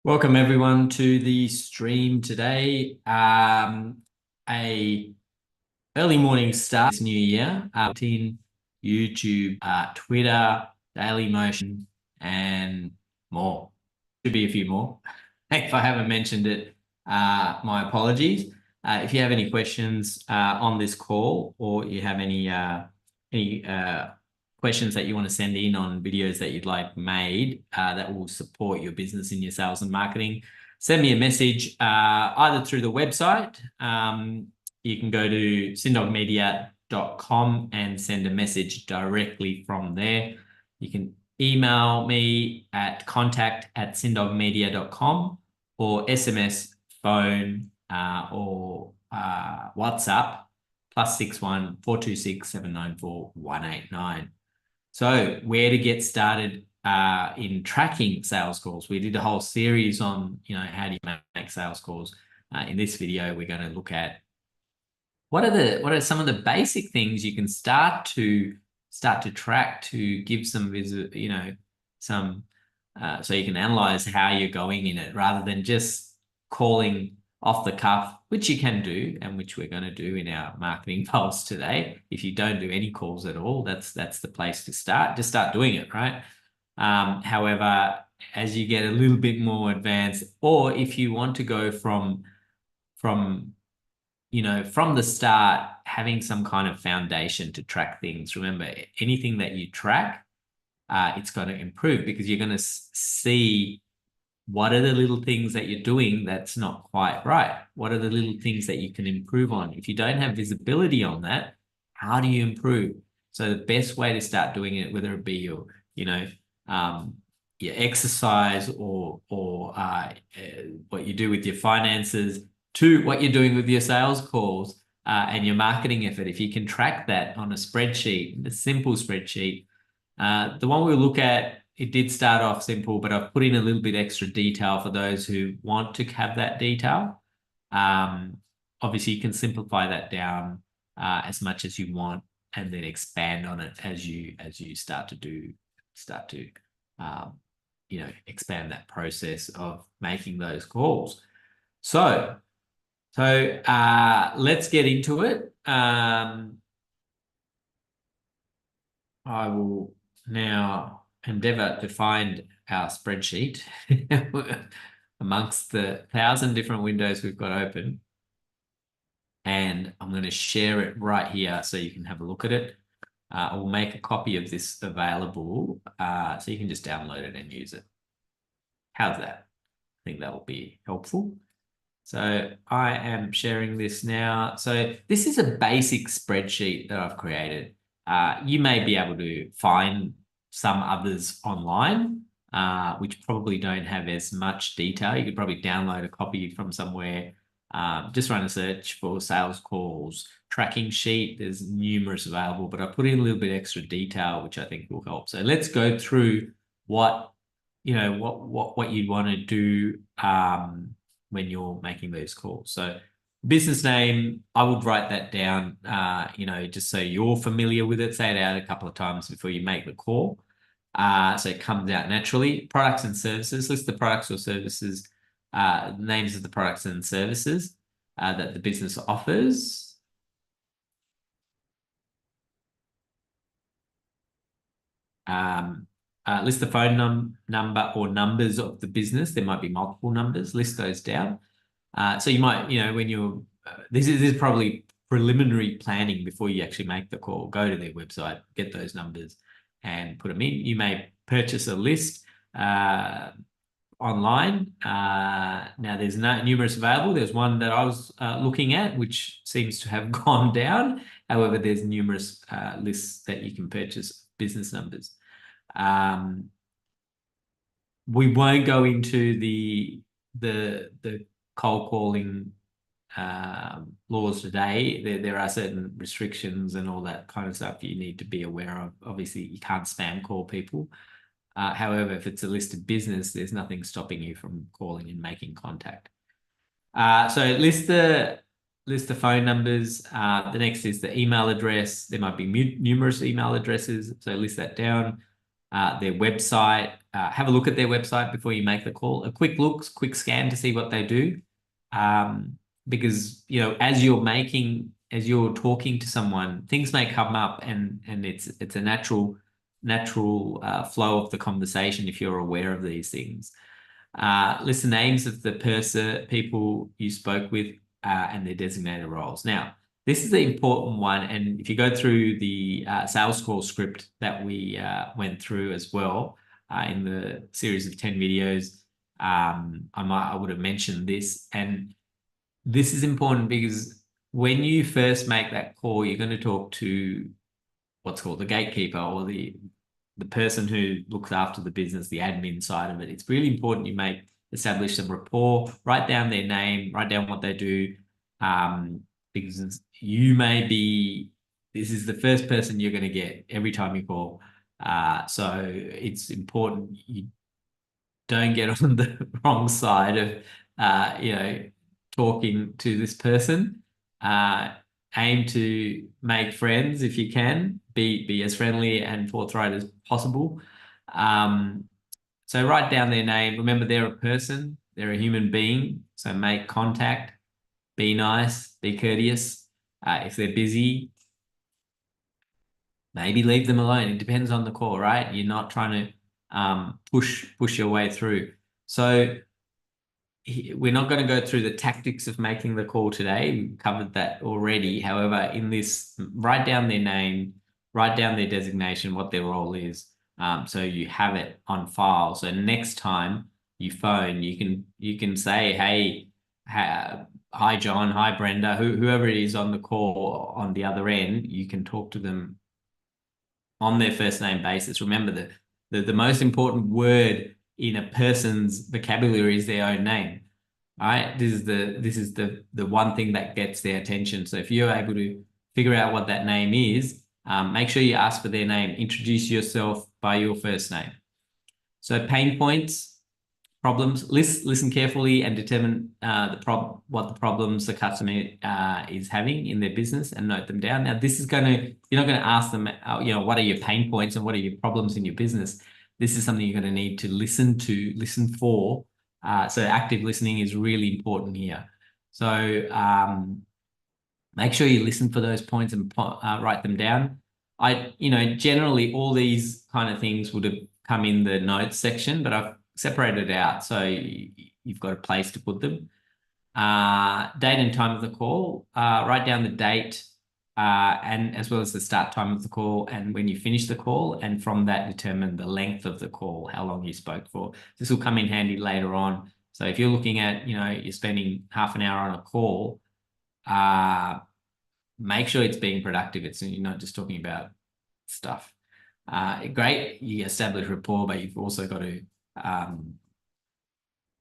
Welcome everyone to the stream today. A early morning start this new year. In YouTube, Twitter, Daily Motion, and more. Should be a few more. If I haven't mentioned it, my apologies. If you have any questions on this call, or you have any questions that you want to send in on videos that you'd like made that will support your business in your sales and marketing, send me a message either through the website. You can go to cindogmedia.com and send a message directly from there. You can email me at contact@cindogmedia.com or SMS, phone, or WhatsApp +61 426 794 189. So where to get started in tracking sales calls? We did a whole series on, how do you make sales calls. In this video, we're going to look at what are some of the basic things you can start to track to give some some so you can analyze how you're going in it rather than just calling off the cuff, which you can do and which we're going to do in our marketing pulse today. If you don't do any calls at all, that's the place to start. Just start doing it, right? However, as you get a little bit more advanced, or if you want to go from the start, having some kind of foundation to track things. Remember, anything that you track, it's going to improve because you're going to see what are the little things that you're doing that's not quite right. What are the little things that you can improve on? If you don't have visibility on that, how do you improve? So the best way to start doing it, whether it be your exercise or what you do with your finances, to what you're doing with your sales calls and your marketing effort. If you can track that on a spreadsheet, a simple spreadsheet, the one we'll look at, it did start off simple, but I've put in a little bit extra detail for those who want to have that detail. Obviously, you can simplify that down as much as you want, and then expand on it as you start to expand that process of making those calls. So let's get into it. I will now endeavor to find our spreadsheet amongst the 1,000 different windows we've got open. And I'm going to share it right here so you can have a look at it. I will make a copy of this available so you can just download it and use it. How's that? I think that will be helpful. So I am sharing this now. So this is a basic spreadsheet that I've created. You may be able to find some others online, which probably don't have as much detail. You could probably download a copy from somewhere. Just run a search for sales calls, tracking sheet. There's numerous available, but I put in a little bit extra detail, which I think will help. So let's go through what you'd want to do when you're making those calls. So business name, I would write that down, just so you're familiar with it. Say it out a couple of times before you make the call. So it comes out naturally. Products and services, list the products or services, names of the products and services that the business offers. List the phone number or numbers of the business. There might be multiple numbers. List those down. So you might, when you're, this is probably preliminary planning before you actually make the call. Go to their website, get those numbers and put them in. You may purchase a list online. Now there's numerous available. There's one that I was looking at, which seems to have gone down. However, there's numerous lists that you can purchase business numbers. We won't go into the cold calling laws today. There are certain restrictions and all that kind of stuff you need to be aware of. Obviously, you can't spam call people. However, if it's a listed business, there's nothing stopping you from calling and making contact. So list the phone numbers. The next is the email address. There might be numerous email addresses, so list that down. their website. Have a look at their website before you make the call. A quick look, quick scan to see what they do. Because as you're talking to someone, things may come up, and it's a natural flow of the conversation if you're aware of these things. List the names of the people you spoke with, and their designated roles. Now, this is the important one, and if you go through the sales call script that we went through as well in the series of 10 videos, I would have mentioned this, and this is important because when you first make that call, you're going to talk to what's called the gatekeeper, or the person who looks after the business, the admin side of it. It's really important you establish some rapport, write down their name, write down what they do, because this is the first person you're going to get every time you call. So it's important you don't get on the wrong side of, talking to this person. Aim to make friends if you can. Be as friendly and forthright as possible. So write down their name. Remember, they're a person. They're a human being. So make contact. Be nice. Be courteous. If they're busy, maybe leave them alone. It depends on the call, right? You're not trying to push your way through. So we're not going to go through the tactics of making the call today. We covered that already. However, in this, write down their name, write down their designation, what their role is, so you have it on file. So next time you phone, you can say, "Hey, hi John, hi Brenda," whoever it is on the call on the other end. You can talk to them on their first name basis. Remember, the most important word in a person's vocabulary is their own name. All right. This is the one thing that gets their attention. So if you're able to figure out what that name is, make sure you ask for their name. Introduce yourself by your first name. So pain points, problems. Listen carefully and determine what the problems the customer is having in their business, and note them down. Now, you're not going to ask them, what are your pain points and what are your problems in your business. This is something you're going to need to listen for. So active listening is really important here. So make sure you listen for those points and write them down. Generally all these kind of things would have come in the notes section, but I've separated it out so you've got a place to put them. Date and time of the call. Write down the date and as well as the start time of the call and when you finish the call, and from that determine the length of the call, how long you spoke for. This will come in handy later on. So if you're looking at, you're spending half an hour on a call, make sure it's being productive. You're not just talking about stuff. Great, you establish rapport, but you've also got to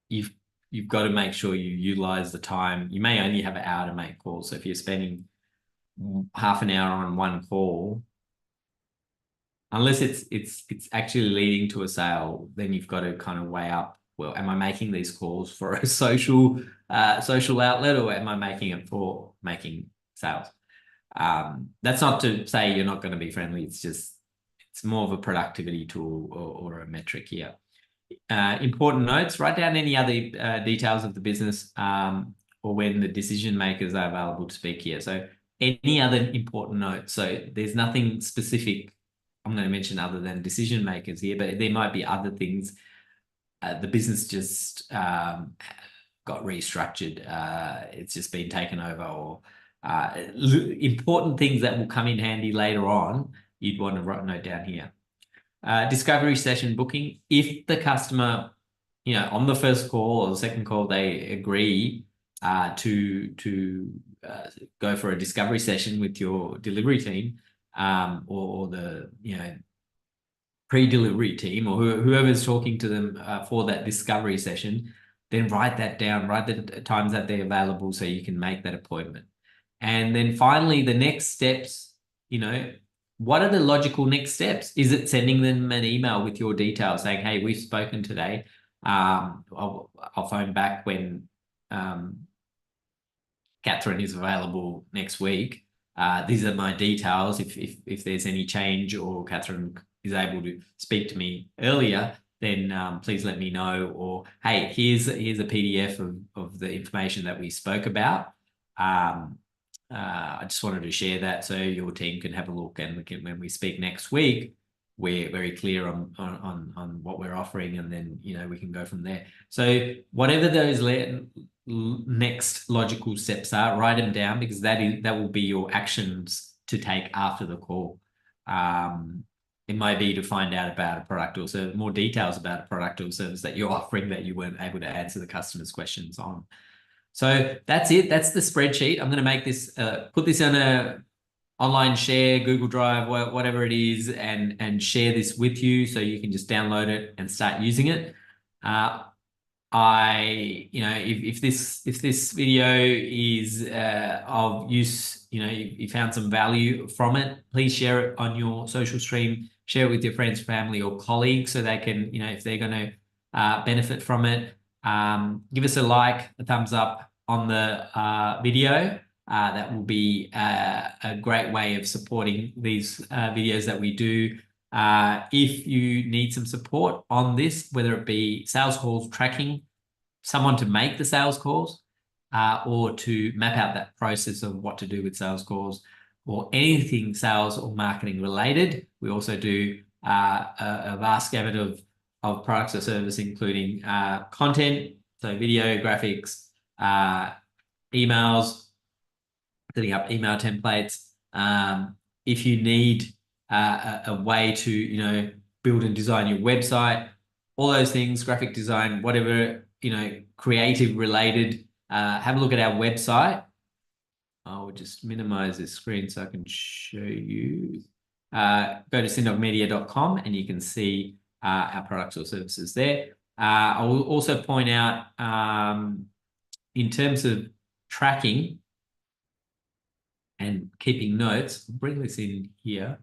you've got to make sure you utilize the time. You may only have an hour to make calls. So if you're spending half an hour on one call, unless it's actually leading to a sale, then you've got to kind of weigh up, well, am I making these calls for a social outlet, or am I making it for making sales? That's not to say you're not going to be friendly. It's more of a productivity tool or a metric here. Important notes, write down any other details of the business or when the decision makers are available to speak here. So any other important notes. So there's nothing specific I'm going to mention other than decision makers here, but there might be other things. The business just got restructured. It's just been taken over, or important things that will come in handy later on. You'd want to note down here. Discovery session booking. If the customer, on the first call or the second call, they agree to go for a discovery session with your delivery team, or the pre-delivery team, or whoever's talking to them for that discovery session, then write that down. Write the times that they're available so you can make that appointment. And then finally, the next steps. What are the logical next steps? Is it sending them an email with your details saying, "Hey, we've spoken today. I'll phone back when Catherine is available next week. These are my details. If there's any change or Catherine is able to speak to me earlier, then please let me know. Or hey, here's a PDF of the information that we spoke about. I just wanted to share that so your team can have a look, and when we speak next week, we're very clear on what we're offering, and then we can go from there. So whatever those next logical steps are, write them down, because that will be your actions to take after the call. It might be to find out about a product or service, more details about a product or service that you're offering that you weren't able to answer the customer's questions on. So that's it. That's the spreadsheet. I'm going to make this, put this on a online share, Google Drive, whatever it is, and share this with you so you can just download it and start using it. If this video is of use, you found some value from it, please share it on your social stream, share it with your friends, family, or colleagues so they can, if they're going to benefit from it. Give us a like, a thumbs up on the video. That will be a great way of supporting these videos that we do. If you need some support on this, whether it be sales calls tracking, someone to make the sales calls, or to map out that process of what to do with sales calls, or anything sales or marketing related, we also do a vast gamut of products or service, including content, so video, graphics, emails, setting up email templates. If you need a way to build and design your website, all those things, graphic design, whatever creative related, have a look at our website. I'll just minimize this screen so I can show you. Go to cindogmedia.com and you can see our products or services there. I will also point out, in terms of tracking and keeping notes, I'll bring this in here.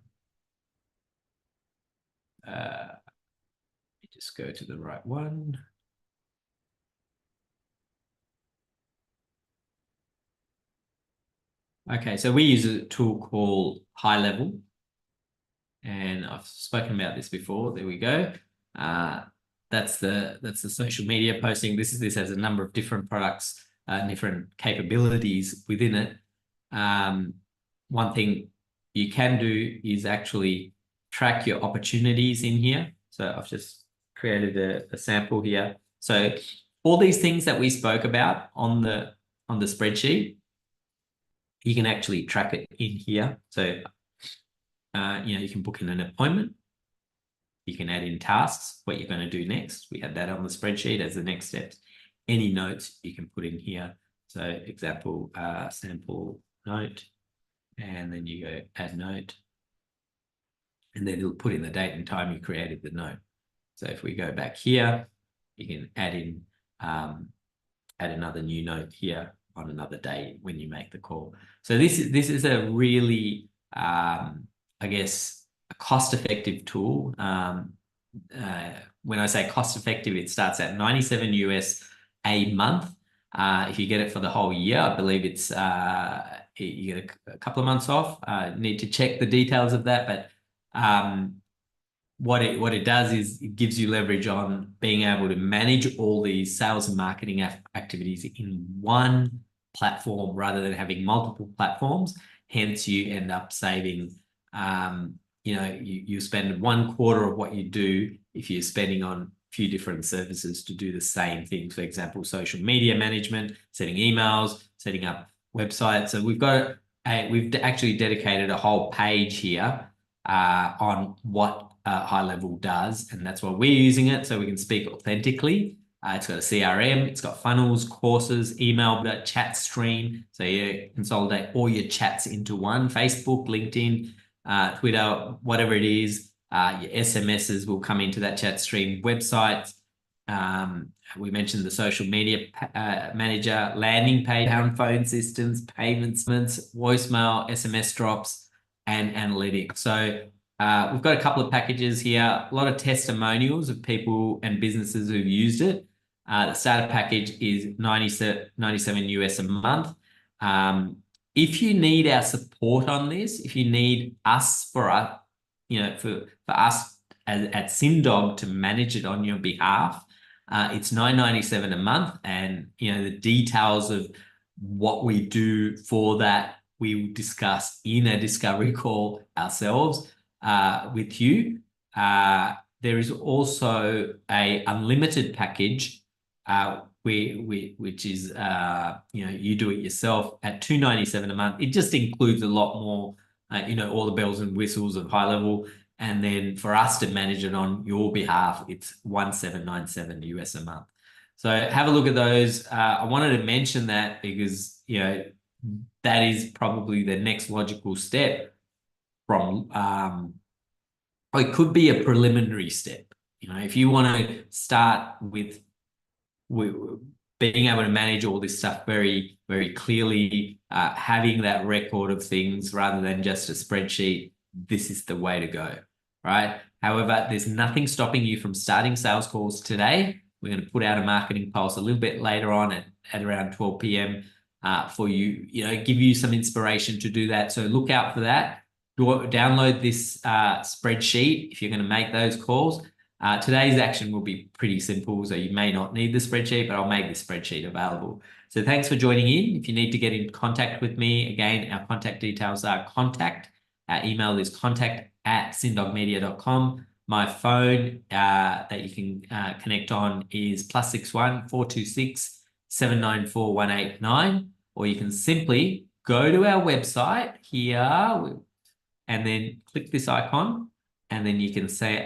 Let me just go to the right one. Okay, so we use a tool called High Level, and I've spoken about this before. There we go. That's the social media posting. This has a number of different products, different capabilities within it. One thing you can do is actually track your opportunities in here. So I've just created a sample here. So all these things that we spoke about on the spreadsheet, you can actually track it in here. So you can book in an appointment. You can add in tasks, what you're going to do next. We have that on the spreadsheet as the next steps. Any notes you can put in here. So example, sample note, and then you go add note, and then it'll put in the date and time you created the note. So if we go back here, you can add in, add another new note here on another day when you make the call. So this is a really, I guess, a cost-effective tool. When I say cost-effective, it starts at $97 US a month. If you get it for the whole year, I believe it's you get a couple of months off. Need to check the details of that, but what it does is it gives you leverage on being able to manage all these sales and marketing activities in one platform rather than having multiple platforms. Hence, you end up saving. You spend 1/4 of what you do if you're spending on a few different services to do the same thing. For example, social media management, sending emails, setting up websites. So we've actually dedicated a whole page here on what High Level does, and that's why we're using it, so we can speak authentically. It's got a CRM, it's got funnels, courses, email, chat stream, so you consolidate all your chats into one. Facebook, LinkedIn, Twitter, whatever it is, your SMSs will come into that chat stream. Websites, we mentioned the social media manager, landing page, phone systems, payments, voicemail, SMS drops, and analytics. So we've got a couple of packages here, a lot of testimonials of people and businesses who've used it. The starter package is $97 US a month. If you need our support on this, if you need us for us at cindog to manage it on your behalf, it's $9.97 a month, and the details of what we do for that we will discuss in a discovery call ourselves with you. There is also a unlimited package, which is you do it yourself at $2.97 a month. It just includes a lot more, all the bells and whistles of high level. And then for us to manage it on your behalf, it's $1,797 US a month. So have a look at those. I wanted to mention that because that is probably the next logical step from it could be a preliminary step. If you want to start with being able to manage all this stuff very, very clearly, having that record of things rather than just a spreadsheet, this is the way to go, right? However, there's nothing stopping you from starting sales calls today. We're going to put out a marketing pulse a little bit later on at around 12 p.m. For you, give you some inspiration to do that. So look out for that. Download this spreadsheet if you're going to make those calls. Today's action will be pretty simple, so you may not need the spreadsheet, but I'll make the spreadsheet available. So thanks for joining in. If you need to get in contact with me, again, our contact details are contact. Our email is contact@cindogmedia.com. My phone that you can connect on is +61 426 794 189, or you can simply go to our website here and then click this icon, and then you can say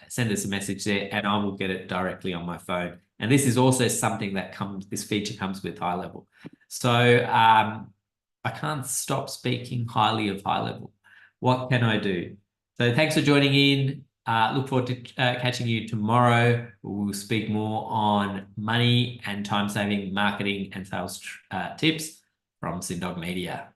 send us a message there, and I will get it directly on my phone. And this is also something that this feature comes with High Level. So I can't stop speaking highly of High Level. What can I do? So thanks for joining in. Look forward to catching you tomorrow. We'll speak more on money and time-saving marketing and sales tips from cindog Media.